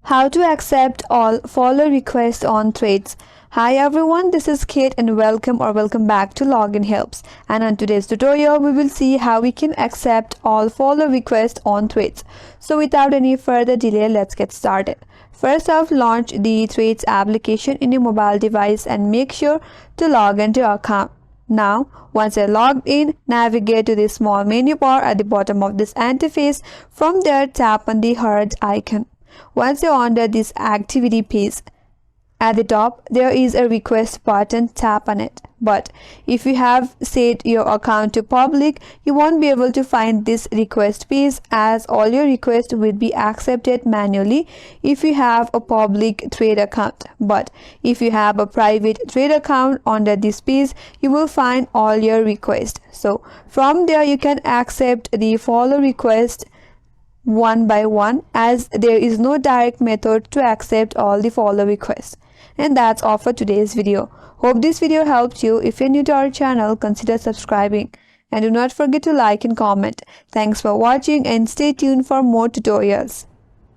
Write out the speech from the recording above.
How to accept all follow requests on Threads. Hi everyone, this is Kate and welcome back to Login Helps. And on today's tutorial, we will see how we can accept all follow requests on Threads. So without any further delay, let's get started. First off, launch the Threads application in your mobile device and make sure to log into your account. Now, once you're logged in, navigate to the small menu bar at the bottom of this interface. From there, tap on the heart icon. Once you're under this activity page, at the top there is a request button. Tap on it. But if you have set your account to public, you won't be able to find this request page, as all your requests will be accepted manually if you have a public Thread account. But if you have a private Thread account, under this page you will find all your requests. So from there you can accept the follow request one by one, as there is no direct method to accept all the follow requests. And that's all for today's video. Hope this video helped you. If you're new to our channel, consider subscribing and do not forget to like and comment. Thanks for watching and stay tuned for more tutorials.